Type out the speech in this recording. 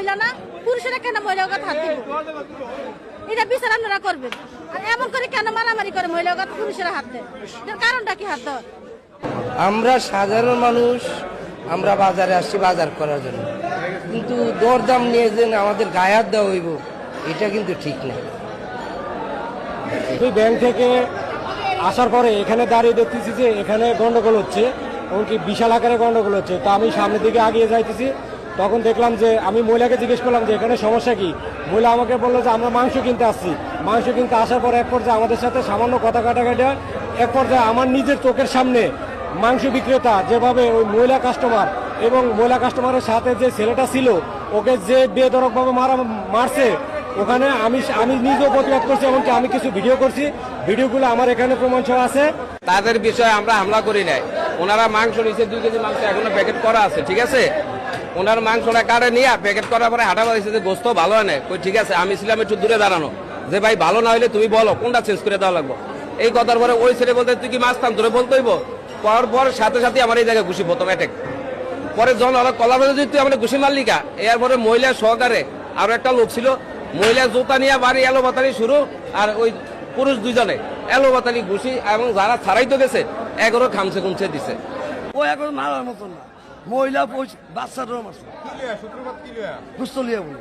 মহিলা না, পুরুষেরা কেন মহিলার কথা হাত দিবে? এটা বিচার আপনারা করবেন। আর এমন করে কেন মারামারি করে মহিলার কথা পুরুষেরা হাত দেয়? এর কারণটা কি হাত দেওয়ার? আমরা সাধারণ মানুষ, আমরা বাজারে আসছি বাজার করার জন্য, কিন্তু দরদাম নিয়ে যে আমাদের গায়ে হাত দেওয়া হইব, এটা কিন্তু ঠিক না। তুই ব্যাংক থেকে আসার পরে এখানে দাঁড়িয়ে দেখতেছি যে এখানে গন্ডগোল হচ্ছে, এমনকি বিশাল আকারে গন্ডগোল হচ্ছে। তো আমি সামনের দিকে আগিয়ে যাইতেছি, তখন দেখলাম যে আমি মহিলাকে জিজ্ঞেস করলাম যে এখানে সমস্যা কি। মহিলা আমাকে বললো যে আমরা মাংস কিনতে আসছি। মাংস কিনতে আসার পর এক পর্যায়ে আমাদের সাথে সামান্য কথা কাটাকাটি, এক পর্যায়ে আমার নিজের চোখের সামনে মাংস বিক্রেতা যেভাবে ওই মহিলা কাস্টমার এবং মহিলা কাস্টমারের সাথে যে ছেলেটা ছিল ওকে যে বেধড়কভাবে মারছে, ওখানে আমি নিজেও প্রতিবাদ করছি, এমনকি আমি কিছু ভিডিও করছি। ভিডিওগুলো আমার এখানে প্রমাণ সহ আছে। তাদের বিষয়ে আমরা হামলা করি নাই। ওনারা মাংস নিচে 2 কেজি মাংস এখনো প্যাকেট করা আছে, ঠিক আছে। ওনার মাংসটা কাটে নিয়ে প্যাকেট করার পরে হাঁটা বাড়িছে যে গোস্ত ভালো হয় না। ঠিক আছে, আমি ছিলাম একটু দূরে দাঁড়ানো, যে ভাই ভালো না হলে তুমি বলো কোনটা চেঞ্জ করে দেওয়া লাগবে। এই কথার পরে ওই ছেলে বলতে তুই কি মাছ থাম তোরে বলতে হইব। পর সাথে সাথে আমার এই জায়গায় ঘুষি প্রথম অ্যাটেক, পরে যখন ওরা কলা বেঁধে তুই আমার ঘুষি মারলি কা। এরপরে মহিলা সহকারে আরো একটা লোক ছিল, মহিলা জুতা নিয়ে বাড়ি এলো বাতালি শুরু, আর ওই পুরুষ 2 জনে এলো বাতালি ঘুষি, এবং যারা ছাড়াইতে গেছে এগারো খামছে খুমছে দিছে। ও এখন মারার মতন না, মহিলা বাচ্চাটাও মারছে, বুঝতে লিয়া বলে